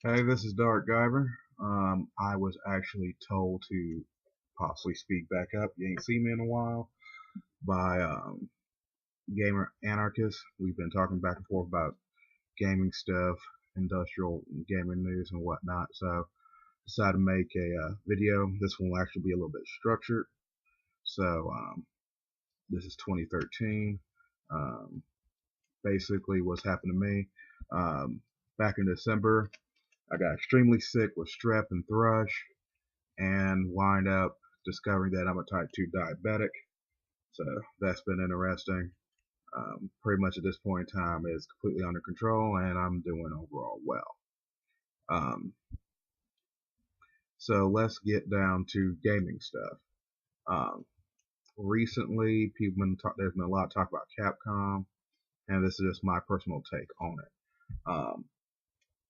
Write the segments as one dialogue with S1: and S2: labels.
S1: Hey, this is Dark Guyver. I was actually told to possibly speak back up. You ain't seen me in a while by Gamer Anarchist. We've been talking back and forth about gaming stuff, industrial gaming news and whatnot. So decided to make a video. This one will actually be a little bit structured. So this is 2013. Um, Basically, what's happened to me. Um, Back in December, I got extremely sick with strep and thrush, and wind up discovering that I'm a type 2 diabetic. So that's been interesting. Pretty much at this point in time is completely under control and I'm doing overall well. Um, so let's get down to gaming stuff. Um, Recently, there's been a lot of talk about Capcom, and this is just my personal take on it. Um,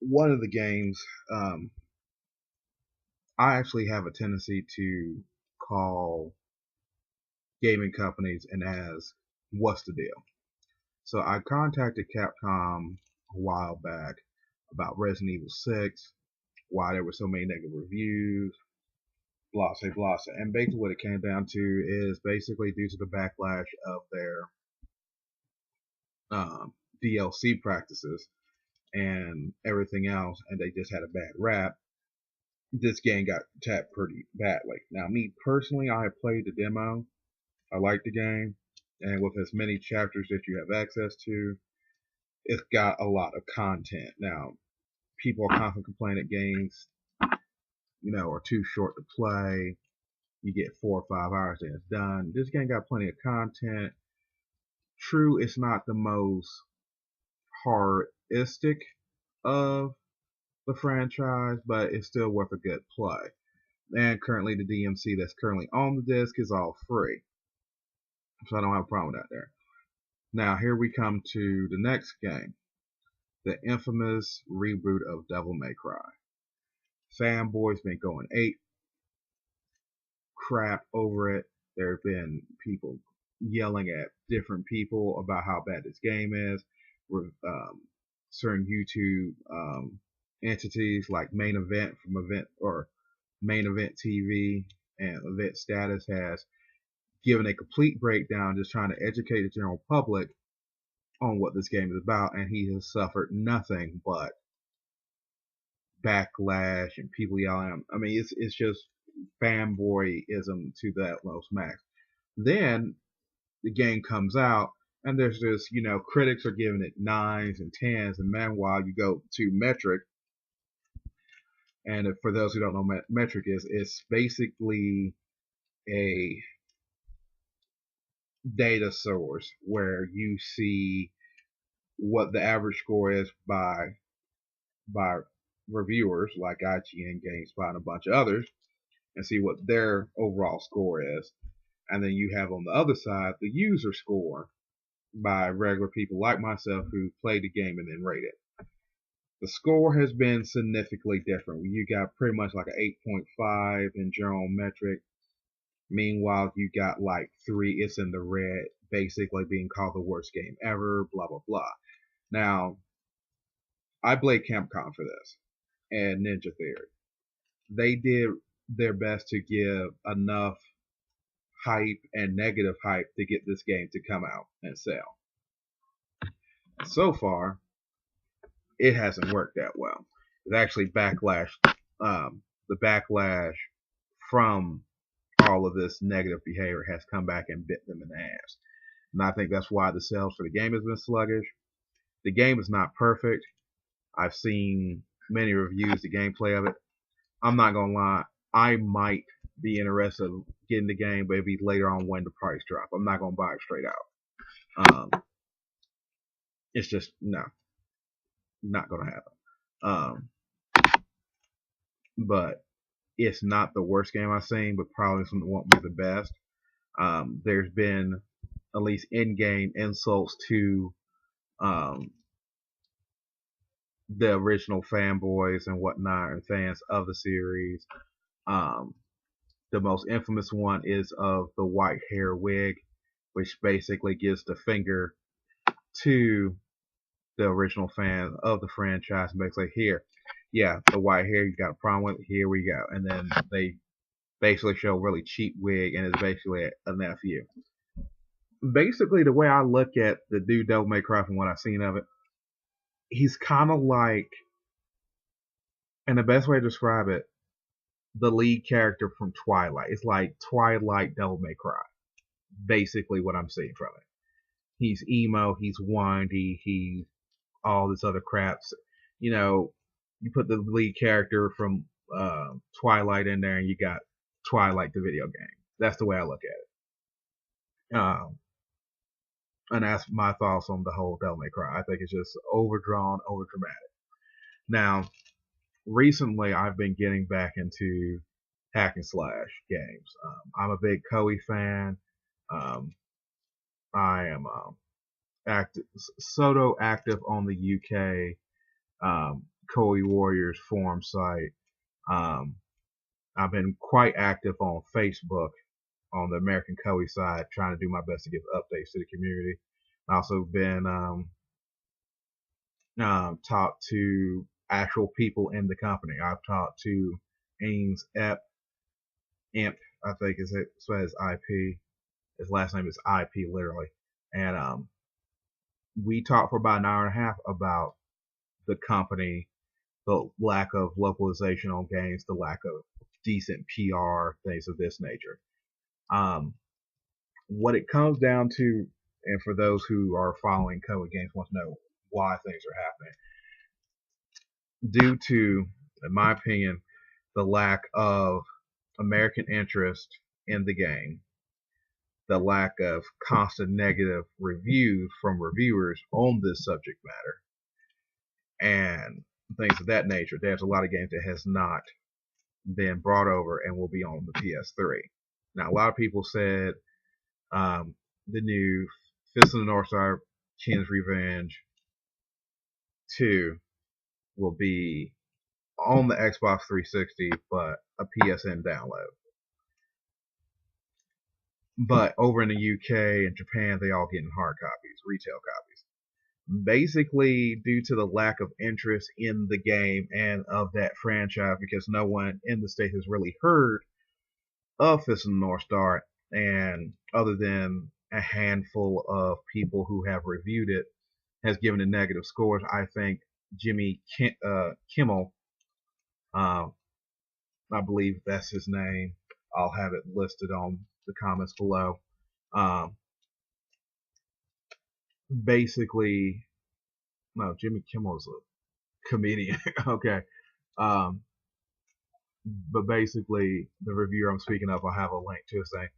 S1: one of the games, um, I actually have a tendency to call gaming companies and ask, what's the deal? So I contacted Capcom a while back about Resident Evil 6, why there were so many negative reviews, blah, blah, blah. And basically what it came down to is basically due to the backlash of their um, DLC practices and everything else, and they just had a bad rap. This game got tapped pretty badly. Now, me personally, I have played the demo. I like the game, and with as many chapters that you have access to, it's got a lot of content. Now, people are constantly complaining that games, are too short to play. You get 4 or 5 hours and it's done. This game got plenty of content. True, it's not the most horroristic of the franchise, but it's still worth a good play. And currently, the DMC that's currently on the disc is all free, so I don't have a problem with that there. Now, here we come to the next game, the infamous reboot of Devil May Cry. Fanboys been going ape crap over it. There have been people yelling at different people about how bad this game is. Certain YouTube entities like Main Event from Event or Main Event TV and Event Status has given a complete breakdown, just trying to educate the general public on what this game is about, and he has suffered nothing but backlash and people yelling at him. I mean, it's just fanboyism to the utmost max. Then the game comes out, and there's this, critics are giving it nines and tens, and meanwhile you go to Metric, and for those who don't know what Metric is, it's basically a data source where you see what the average score is by reviewers like IGN, GameSpot, and a bunch of others, and see what their overall score is. And then you have on the other side the user score by regular people like myself who played the game and then rate it. The score has been significantly different. You got pretty much like an 8.5 in general metric. Meanwhile, you got like 3, it's in the red, basically being called the worst game ever, blah, blah, blah. Now, I blame Capcom for this and Ninja Theory. They did their best to give enough hype and negative hype to get this game to come out and sell. So far, it hasn't worked that well. It's actually the backlash from all of this negative behavior has come back and bit them in the ass. And I think that's why the sales for the game has been sluggish. The game is not perfect. I've seen many reviews, the gameplay of it. I'm not gonna lie, I might be interested in getting the game, but it'll be later on when the price drop. I'm not gonna buy it straight out. It's just no, not gonna happen. Um, but it's not the worst game I've seen, but probably won't be the best. There's been at least in-game insults to um, the original fanboys and whatnot and fans of the series. Um, the most infamous one is of the white hair wig, which basically gives the finger to the original fans of the franchise and basically here, yeah, the white hair you got a problem with, here we go, and then they basically show a really cheap wig and it's basically a nephew. Basically, the way I look at the dude Devil May Cry from what I've seen of it, he's kind of like, and the best way to describe it, the lead character from Twilight. It's like Twilight Devil May Cry. Basically, what I'm seeing from it. He's emo, he's windy, he's all this other crap. You know, you put the lead character from Twilight in there, and you got Twilight the video game. That's the way I look at it. And that's my thoughts on the whole Devil May Cry. I think it's just overdrawn, overdramatic. Now, recently I've been getting back into hack and slash games. I'm a big Koie fan. I am active, pseudo active on the UK Koie Warriors forum site. I've been quite active on Facebook on the American Koie side, trying to do my best to give updates to the community. I've also been talked to actual people in the company. I've talked to Ames Imp, I think is it, so his IP. His last name is IP, literally. And we talked for about an hour and a half about the company, the lack of localization on games, the lack of decent PR, things of this nature. What it comes down to, and for those who are following Koie games want to know why things are happening, due to, in my opinion, the lack of American interest in the game, the lack of constant negative reviews from reviewers on this subject matter, and things of that nature. There's a lot of games that has not been brought over and will be on the PS3. Now, a lot of people said the new Fist of the North Star King's Revenge 2 will be on the Xbox 360, but a PSN download. But over in the UK and Japan, they all getting hard copies, retail copies. Basically, due to the lack of interest in the game and of that franchise, because no one in the States has really heard of Fist of the North Star, and other than a handful of people who have reviewed it, has given it negative scores. I think Jimmy Kimmel, I believe that's his name. I'll have it listed on the comments below. Basically, no, Jimmy Kimmel is a comedian. Okay. But basically, the reviewer I'm speaking of, I'll have a link to his thing,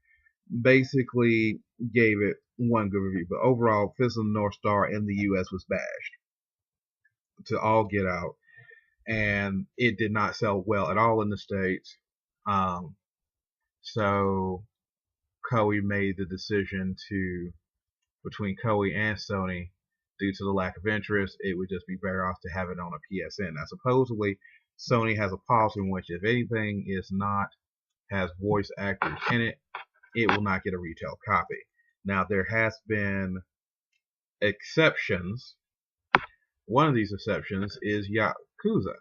S1: basically gave it one good review. But overall, Fist of the North Star in the US was bashed to all get out, and it did not sell well at all in the States. So Koie made the decision to, between Koie and Sony, due to the lack of interest, it would just be better off to have it on a PSN. Now, supposedly, Sony has a policy in which if anything has voice actors in it, it will not get a retail copy. Now, there has been exceptions. One of these exceptions is Yakuza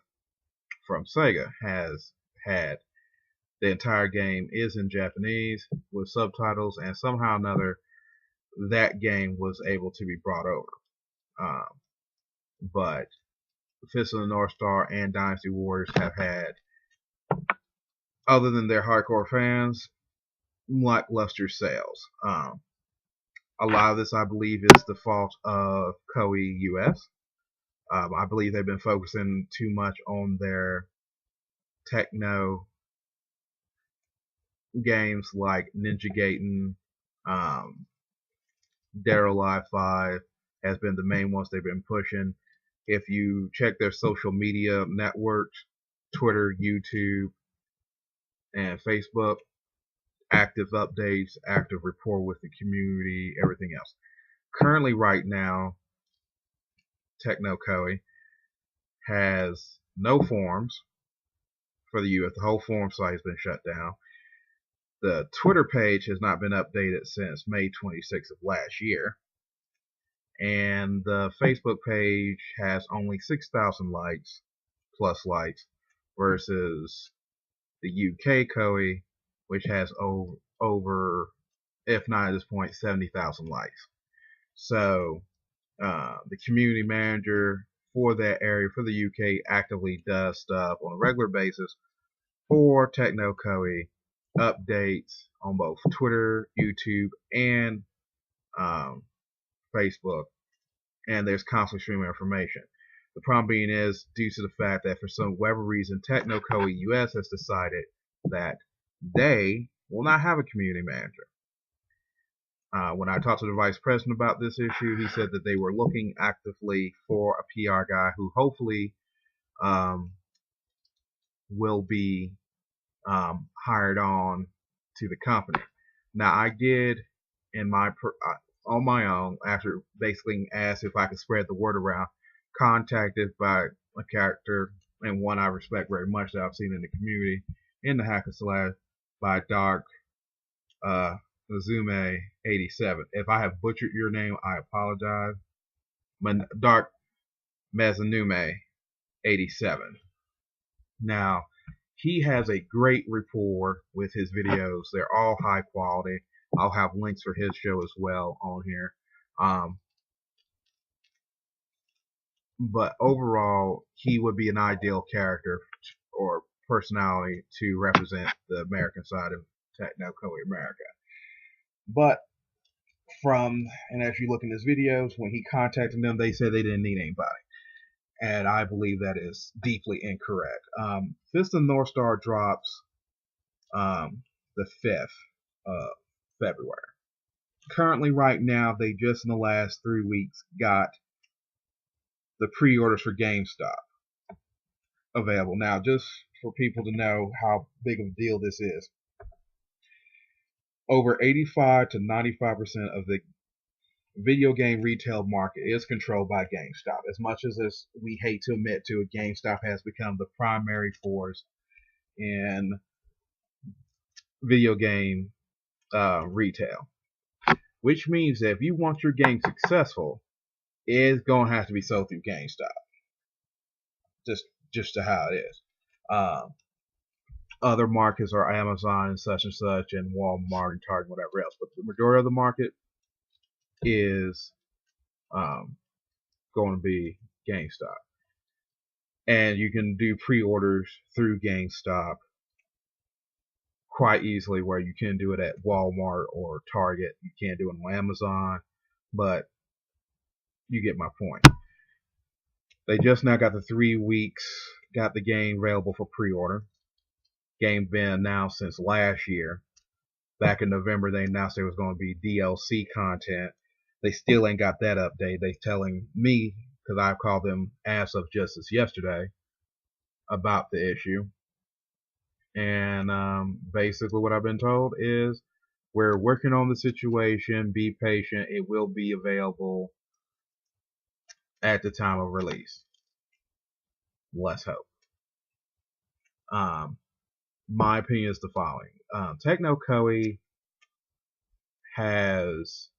S1: from Sega has had the entire game is in Japanese with subtitles, and somehow or another that game was able to be brought over. But Fist of the North Star and Dynasty Warriors have had, other than their hardcore fans, lackluster sales. A lot of this, I believe, is the fault of Koei US. I believe they've been focusing too much on their techno games like Ninja Gaiden, Dead or Alive 5 has been the main ones they've been pushing. If you check their social media networks, Twitter, YouTube, and Facebook, active updates, active rapport with the community, everything else. Currently, right now, Techno Koei has no forums for the US. The whole forum site has been shut down. The Twitter page has not been updated since May 26th of last year. and the Facebook page has only 6,000 likes, plus likes, versus the UK Koie, which has over, if not at this point, 70,000 likes. So the community manager for that area for the UK actively does stuff on a regular basis for Techno Koie, updates on both Twitter, YouTube, and Facebook, and there's constantly streaming information. The problem being is due to the fact that for some whatever reason, Techno Koie US has decided that they will not have a community manager. When I talked to the vice president about this issue, he said that they were looking actively for a PR guy who hopefully will be hired on to the company. Now, I did on my own, after basically asked if I could spread the word around, contacted by a character and one I respect very much that I've seen in the community in the hack and slash by Dark Mazume 87. If I have butchered your name, I apologize. Dark Mazume 87. Now, he has a great rapport with his videos. They're all high quality. I'll have links for his show as well on here. But overall, he would be an ideal character or personality to represent the American side of Techno Koie America. But and as you look in his videos, when he contacted them, they said they didn't need anybody. And I believe that is deeply incorrect. Fist of North Star drops the 5th of February. Currently, right now, they just in the last 3 weeks got the pre-orders for GameStop available. Now, just for people to know how big of a deal this is, over 85 to 95% of the video game retail market is controlled by GameStop. As much as we hate to admit to it, GameStop has become the primary force in video game retail. Which means that if you want your game successful, it's going to have to be sold through GameStop. Just to how it is. Other markets are Amazon and such, and Walmart and Target, whatever else. But the majority of the market is going to be GameStop. And you can do pre-orders through GameStop quite easily, where you can do it at Walmart or Target. You can't do it on Amazon, but you get my point. They just now got the 3 weeks, got the game available for pre-order. Game been announced since last year. Back in November, they announced there was going to be DLC content. They still ain't got that update. They telling me, because I've called them as of just as yesterday, about the issue. And basically what I've been told is we're working on the situation. Be patient. It will be available at the time of release. Let's hope. My opinion is the following. Techno Koie has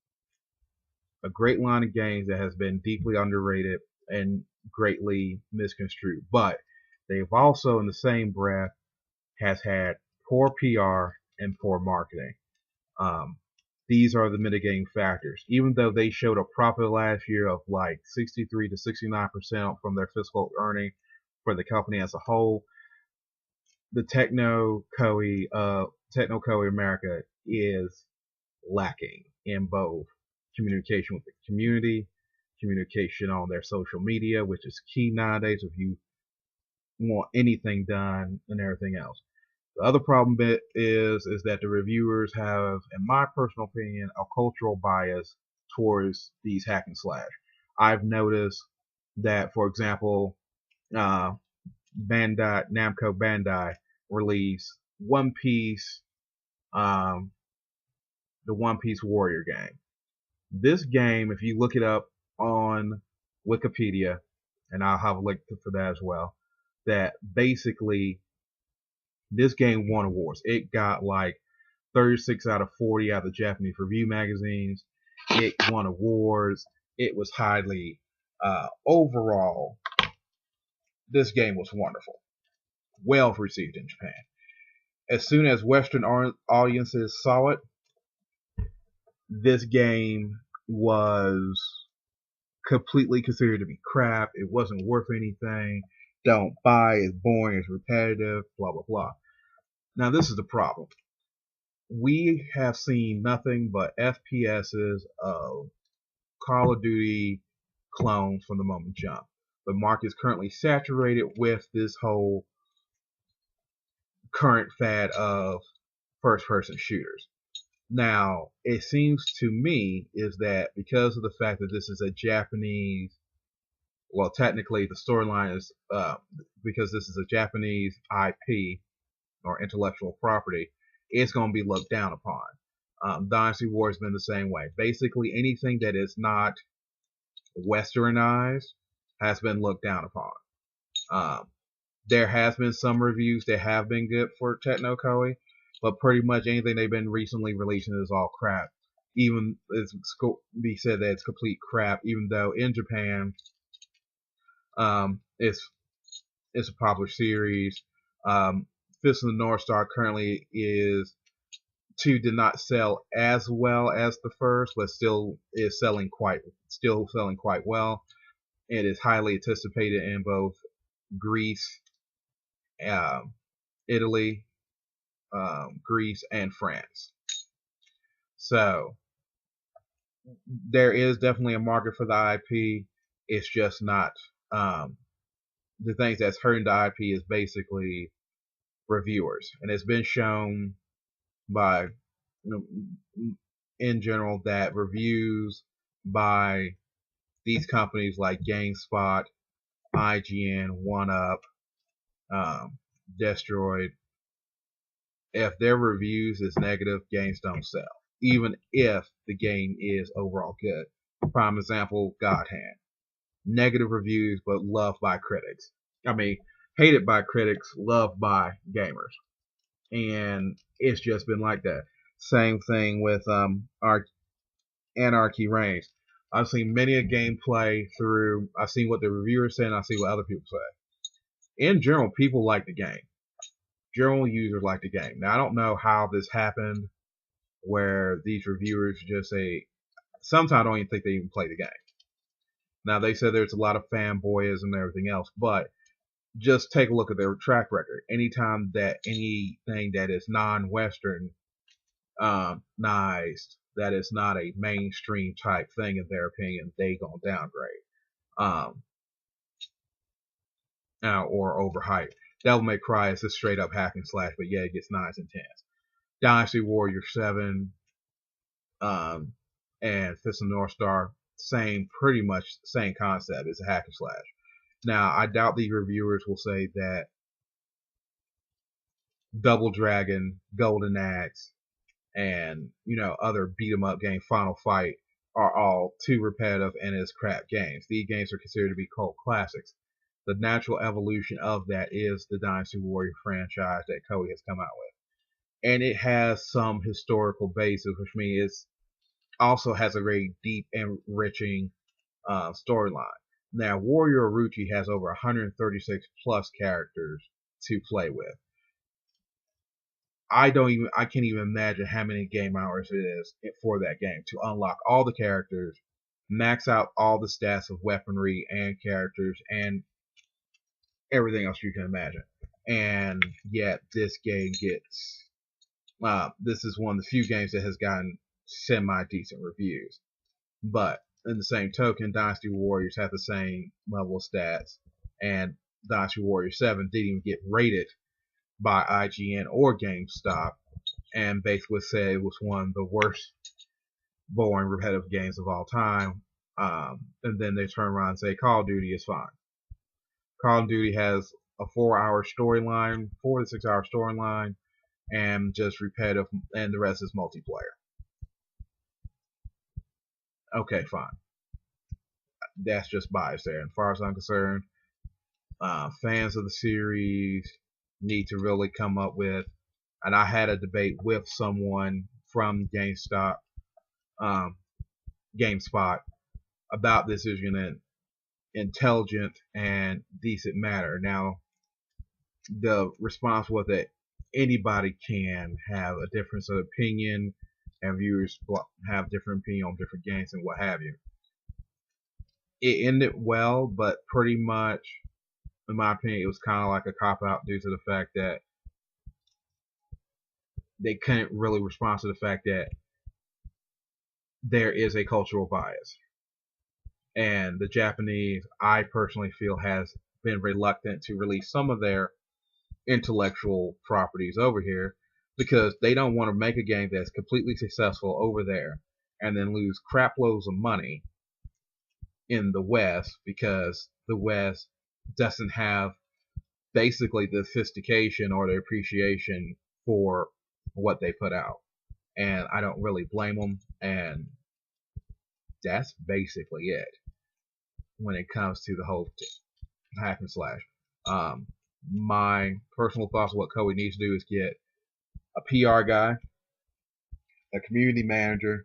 S1: a great line of games that has been deeply underrated and greatly misconstrued. But they've also, in the same breath, has had poor PR and poor marketing. These are the mitigating factors. Even though they showed a profit last year of like 63 to 69% from their fiscal earning for the company as a whole, the Techno Koie America is lacking in both communication with the community, communication on their social media, which is key nowadays if you want anything done and everything else. The other problem is that the reviewers have, in my personal opinion, a cultural bias towards these hack and slash. I've noticed that, for example, Namco Bandai released One Piece, the One Piece Warrior game. This game, if you look it up on Wikipedia, and I'll have a link for that as well, that basically this game won awards. It got like 36 out of 40 out of the Japanese review magazines. It won awards. it was highly overall. This game was wonderful, well received in Japan. As soon as Western audiences saw it, this game was completely considered to be crap. It wasn't worth anything. Don't buy. It's boring. It's repetitive. Blah blah blah. Now this is the problem. We have seen nothing but FPSs of Call of Duty clones from the moment jump. The market is currently saturated with this whole current fad of first-person shooters. Now, it seems to me is that because of the fact that this is a Japanese, well, technically the storyline is because this is a Japanese IP or intellectual property, it's going to be looked down upon. Dynasty War has been the same way. Basically, anything that is not westernized has been looked down upon. There has been some reviews that have been good for Techno Koei, but pretty much anything they've been recently releasing is all crap. Even it's be said that it's complete crap, even though in Japan, it's a popular series. Fist of the North Star currently did not sell as well as the first, but still selling quite well. It is highly anticipated in both Greece, Italy, Greece, and France. So there is definitely a market for the IP. It's just not the things that's hurting the IP is basically reviewers, and it's been shown by in general that reviews by these companies like GameSpot, IGN, 1UP, Destroyed, if their reviews is negative, games don't sell, even if the game is overall good. Prime example, God Hand. Negative reviews, but loved by critics. I mean, hated by critics, loved by gamers. And it's just been like that. Same thing with Anarchy Reigns. I've seen many a gameplay through. I've seen what the reviewers say, and I see what other people say. In general, people like the game. General users like the game. Now, I don't know how this happened, where these reviewers just say, sometimes I don't even think they even play the game. Now, they said there's a lot of fanboyism and everything else, but just take a look at their track record. Anytime that anything that is non-Western that is not a mainstream type thing, in their opinion, they gonna downgrade or overhype. Devil May Cry is a straight up hack and slash, but yeah, it gets 9s and 10s. Dynasty Warrior 7 and Fist of the North Star, pretty much same concept. It's a hack and slash. Now, I doubt these reviewers will say that Double Dragon, Golden Axe, and other beat 'em up game, Final Fight, are all too repetitive and is crap games. These games are considered to be cult classics. The natural evolution of that is the Dynasty Warrior franchise that Koei has come out with, and it has some historical basis, which means it also has a very deep, enriching storyline. Now, Warrior Orochi has over 136 plus characters to play with. I can't even imagine how many game hours it is for that game to unlock all the characters, max out all the stats of weaponry and characters, and everything else you can imagine. And yet, this game gets this is one of the few games that has gotten semi-decent reviews. But in the same token, Dynasty Warriors have the same level of stats, and Dynasty Warrior 7 didn't even get rated by IGN or GameStop, and basically said it was one of the worst, boring, repetitive games of all time. And then they turn around and say Call of Duty is fine. Call of Duty has a 4 to 6 hour storyline, and just repetitive, and the rest is multiplayer. Okay, fine. That's just bias there. And as far as I'm concerned, fans of the series need to really come up with, and I had a debate with someone from GameSpot about this in an intelligent and decent manner. Now, the response was that anybody can have a difference of opinion, and viewers have different opinion on different games and what have you. It ended well, but pretty much, in my opinion, it was kind of like a cop-out due to the fact that they couldn't really respond to the fact that there is a cultural bias. And the Japanese, I personally feel, has been reluctant to release some of their intellectual properties over here because they don't want to make a game that's completely successful over there and then lose crap loads of money in the West because the West doesn't have basically the sophistication or the appreciation for what they put out. And I don't really blame them, and that's basically it when it comes to the whole hack and slash. My personal thoughts on what Koei needs to do is get a PR guy, a community manager,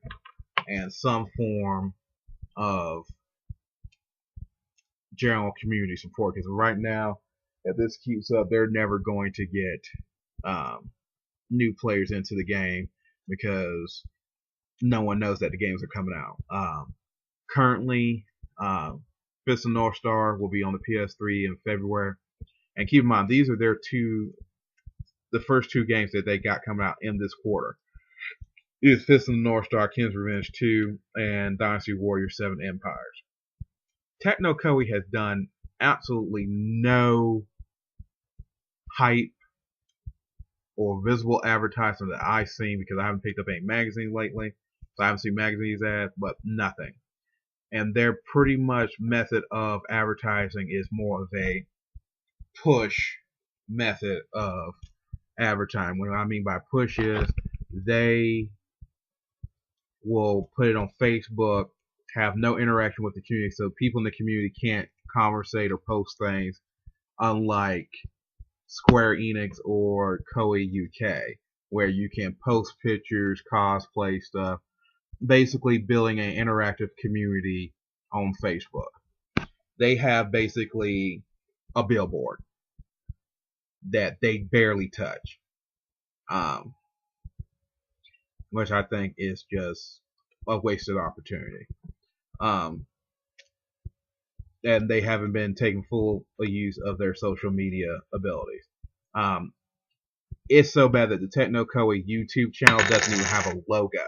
S1: and some form of general community support. Because right now, if this keeps up, they're never going to get new players into the game because no one knows that the games are coming out. Currently, Fist of North Star will be on the PS3 in February. And keep in mind, these are the first two games that they got coming out in this quarter. It is Fist of the North Star, King's Revenge 2, and Dynasty Warrior 7 Empires. Techno Koei has done absolutely no hype or visible advertisement that I've seen because I haven't picked up any magazine lately. So I haven't seen magazines ads, but nothing. And their pretty much method of advertising is more of a push method of advertising. What I mean by push is they will put it on Facebook, have no interaction with the community, so people in the community can't conversate or post things, unlike Square Enix or Koei UK, where you can post pictures, cosplay stuff, basically building an interactive community on Facebook. They have basically a billboard that they barely touch, which I think is just a wasted opportunity. And they haven't been taking full use of their social media abilities. It's so bad that the Techno Koei YouTube channel doesn't even have a logo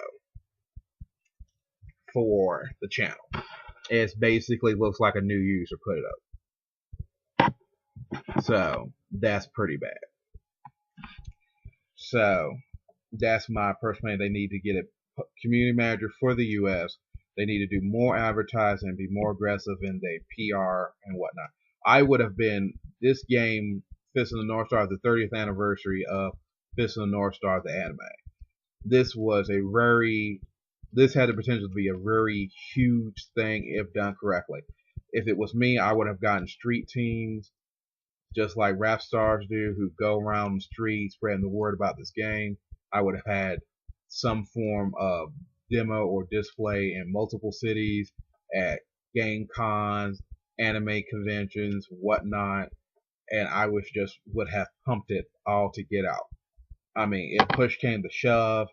S1: for the channel. It basically looks like a new user put it up. So that's pretty bad. So that's my personal opinion. They need to get a community manager for the US. They need to do more advertising and be more aggressive in their PR and whatnot. I would have been this game, Fist of the North Star, the 30th anniversary of Fist of the North Star, the anime. This had the potential to be a very huge thing if done correctly. If it was me, I would have gotten street teams, just like rap stars do, who go around the street spreading the word about this game. I would have had some form of demo or display in multiple cities at game cons, anime conventions, whatnot, and I would have pumped it all to get out. I mean, if push came to shove,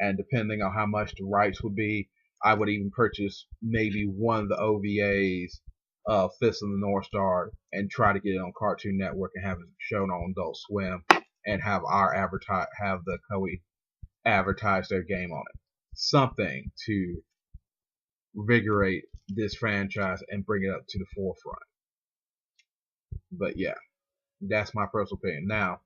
S1: and depending on how much the rights would be, I would even purchase maybe one of the OVAs of Fist of the North Star and try to get it on Cartoon Network and have it shown on Adult Swim and have the Koei advertise their game on it. Something to invigorate this franchise and bring it up to the forefront. But yeah, that's my personal opinion. Now,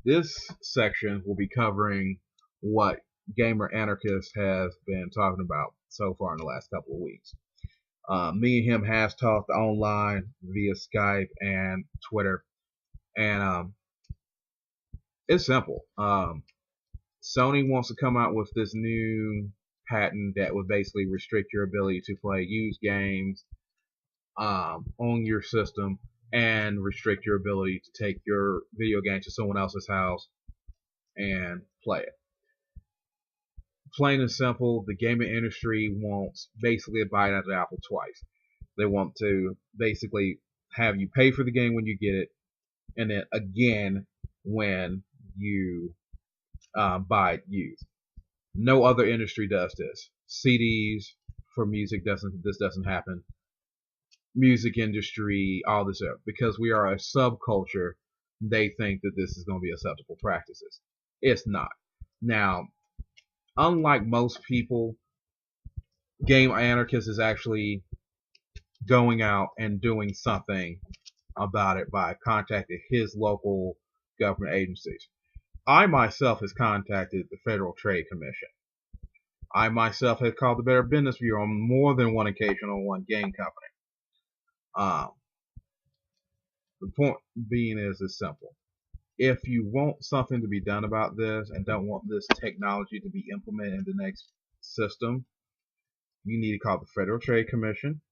S1: this section will be covering what Gamer Anarchist has been talking about so far in the last couple of weeks. Me and him has talked online via Skype and Twitter, and it's simple. Sony wants to come out with this new patent that would basically restrict your ability to play used games on your system and restrict your ability to take your video game to someone else's house and play it. Plain and simple, the gaming industry wants basically a bite out of the apple twice. They want to basically have you pay for the game when you get it, and then again when you buy it used. No other industry does this. CDs for music doesn't happen. Music industry, all this stuff, because we are a subculture. They think that this is going to be acceptable practices. It's not. Now, unlike most people, Game Anarchist is actually going out and doing something about it by contacting his local government agencies. I myself has contacted the Federal Trade Commission. I myself have called the Better Business Bureau on more than one occasion on one game company. The point being is simple. If you want something to be done about this and don't want this technology to be implemented in the next system, you need to call the Federal Trade Commission.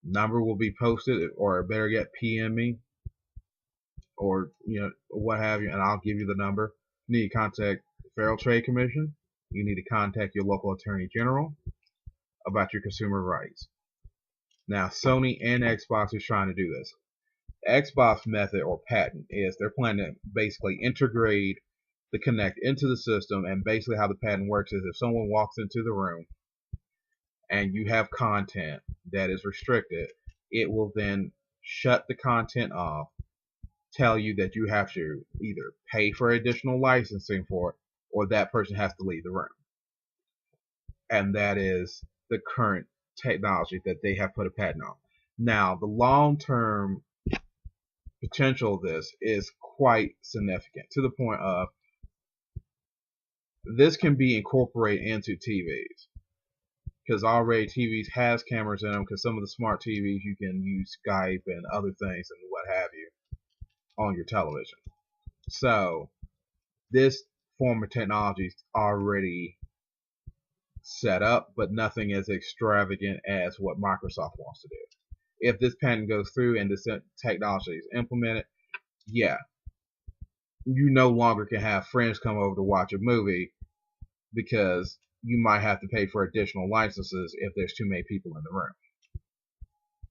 S1: Number will be posted, or better yet, PM me, or what have you, and I'll give you the number. You need to contact the Federal Trade Commission. You need to contact your local Attorney General about your consumer rights. Now, Sony and Xbox is trying to do this. The Xbox method or patent is they're planning to basically integrate the Kinect into the system, and basically how the patent works is if someone walks into the room and you have content that is restricted, it will then shut the content off, tell you that you have to either pay for additional licensing for it, or that person has to leave the room. And that is the current technology that they have put a patent on. Now, the long-term potential of this is quite significant, to the point of this can be incorporated into TVs, because already TVs has cameras in them, because some of the smart TVs you can use Skype and other things and what have you on your television. So this form of technology is already set up, but nothing as extravagant as what Microsoft wants to do. If this patent goes through and this technology is implemented, yeah, you no longer can have friends come over to watch a movie, because you might have to pay for additional licenses if there's too many people in the room,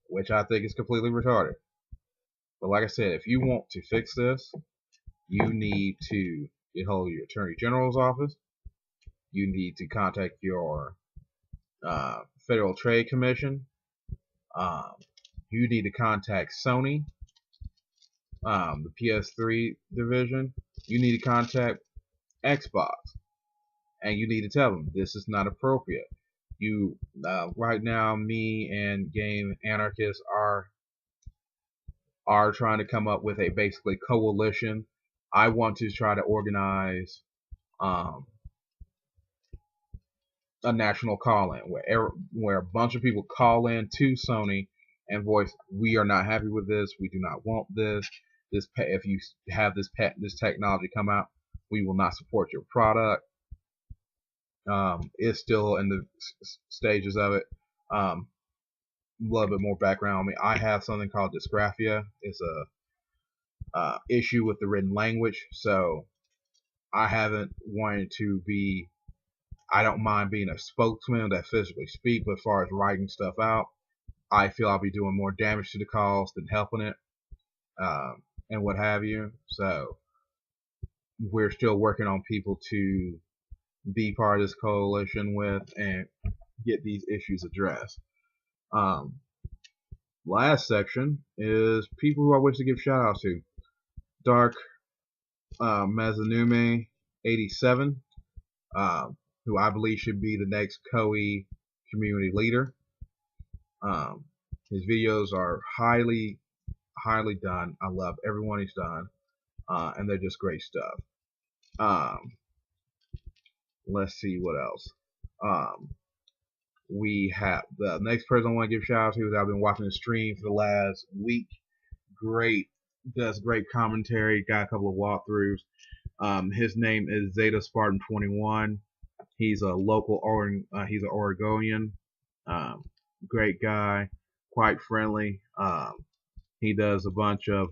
S1: which I think is completely retarded. But like I said, if you want to fix this, you need to get hold of your Attorney General's office. You need to contact your Federal Trade Commission. You need to contact Sony, the PS3 division. You need to contact Xbox, and you need to tell them this is not appropriate. Right now, me and Game Anarchists are trying to come up with a basically coalition. I want to try to organize a national call-in where a bunch of people call in to Sony and voice, we are not happy with this, we do not want this. If you have this technology come out, we will not support your product. It's still in the stages of it. A little bit more background on me. I have something called dysgraphia. It's a issue with the written language, so I haven't wanted to be. I don't mind being a spokesman that physically speak, but as far as writing stuff out, I feel I'll be doing more damage to the cause than helping it, and what have you. So we're still working on people to be part of this coalition with and get these issues addressed. Last section is people who I wish to give shout outs to. Dark Mazanume 87, who I believe should be the next Koie community leader. His videos are highly done. I love everyone he's done, and they're just great stuff. Let's see what else. We have the next person I want to give shout out to is I've been watching the stream for the last week. Does great commentary. Got a couple of walkthroughs. His name is Zeta Spartan 21. He's a local he's an Oregonian. Great guy, quite friendly. He does a bunch of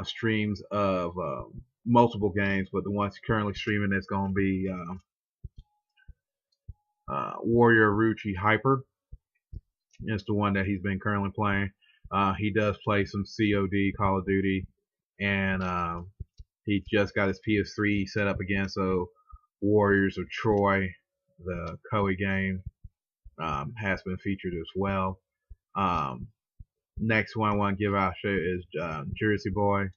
S1: streams of multiple games, but the ones currently streaming is going to be Warrior Ruchi Hyper. It's the one that he's been currently playing. He does play some COD, Call of Duty, and he just got his PS3 set up again. So Warriors of Troy, the Koie game, has been featured as well. Next one I want to give out is Jersey Boy,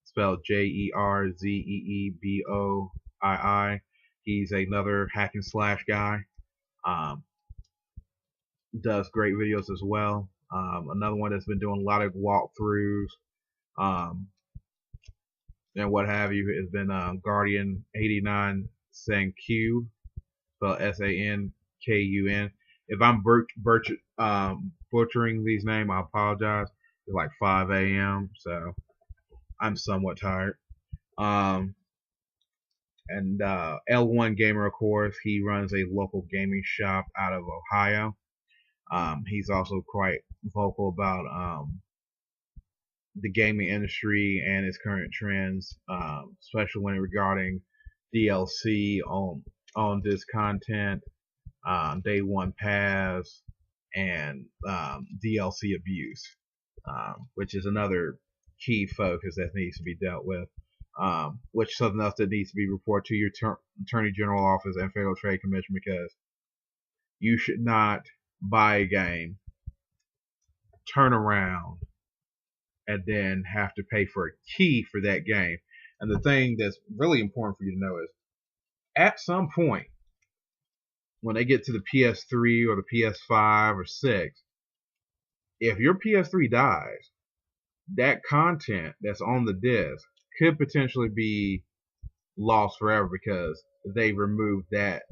S1: spelled JERZEEBOII. He's another hack and slash guy. Does great videos as well. Another one that's been doing a lot of walkthroughs and what have you has been Guardian 89 Sankun, spelled SANKUN. If I'm butchering these names, I apologize. It's like 5 a.m., so I'm somewhat tired. And L1 Gamer, of course, he runs a local gaming shop out of Ohio. He's also quite vocal about the gaming industry and its current trends, especially when regarding DLC on this content, day one pass, and DLC abuse, which is another key focus that needs to be dealt with, which is something else that needs to be reported to your Attorney General office and Federal Trade Commission, because you should not buy a game, turn around, and then have to pay for a key for that game. And the thing that's really important for you to know is, at some point, when they get to the PS3 or the PS5 or 6, if your PS3 dies, that content that's on the disc could potentially be lost forever, because they removed that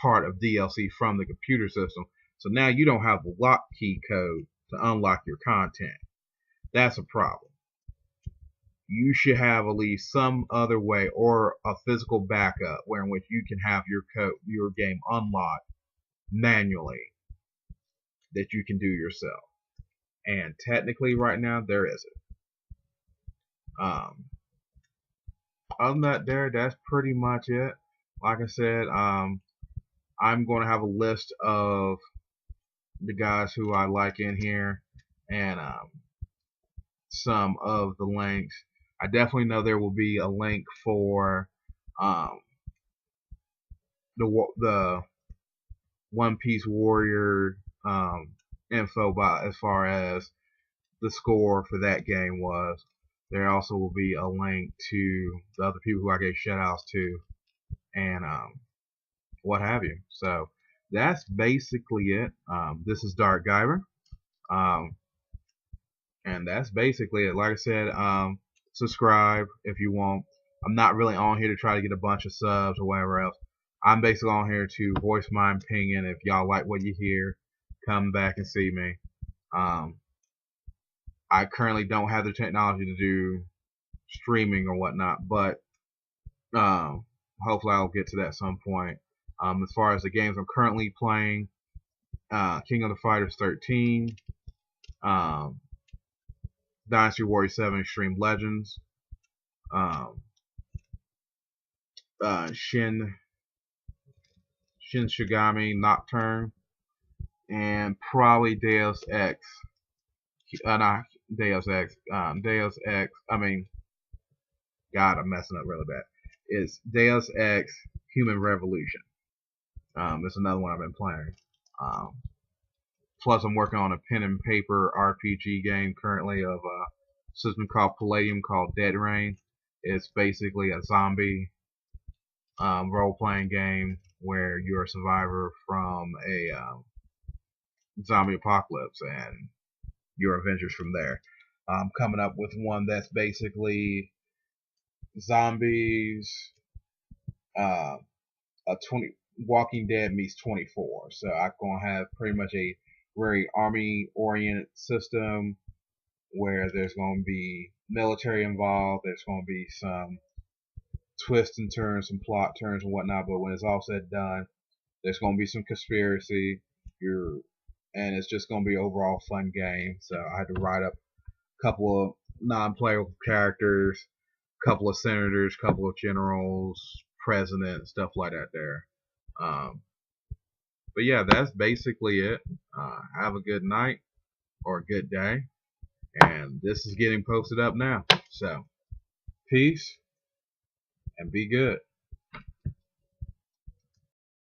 S1: part of DLC from the computer system. So now you don't have the lock key code to unlock your content. That's a problem. You should have at least some other way, or a physical backup, where in which you can have your game unlocked manually, that you can do yourself. And technically right now there isn't. Other than that, that's pretty much it. Like I said, I'm going to have a list of the guys who I like in here, and some of the links. I definitely know there will be a link for the One Piece Warrior info as far as the score for that game was. There also will be a link to the other people who I gave shoutouts to, and what have you. So that's basically it. This is Dark Guyver, and that's basically it. Like I said, subscribe if you want. I'm not really on here to try to get a bunch of subs or whatever else. I'm basically on here to voice my opinion. If y'all like what you hear, come back and see me. I currently don't have the technology to do streaming or whatnot, but hopefully I'll get to that at some point. As far as the games I'm currently playing, King of the Fighters 13, Dynasty Warrior 7 Extreme Legends, Shin Shigami Nocturne, and probably Deus Ex. Not Deus Ex. Deus Ex. I mean, God, I'm messing up really bad. It's Deus Ex Human Revolution. It's another one I've been playing. Plus, I'm working on a pen and paper RPG game currently of a system called Palladium, called Dead Rain. It's basically a zombie role-playing game where you're a survivor from a zombie apocalypse, and your adventures from there. I'm coming up with one that's basically zombies, a 20 Walking Dead meets 24. So I'm gonna have pretty much a very army-oriented system where there's gonna be military involved. There's gonna be some twists and turns, some plot turns and whatnot. But when it's all said and done, there's gonna be some conspiracy. And it's just gonna be an overall fun game. So I had to write up a couple of non-playable characters, a couple of senators, a couple of generals, president, stuff like that there. But yeah, that's basically it. Have a good night or a good day. And this is getting posted up now. So, peace and be good.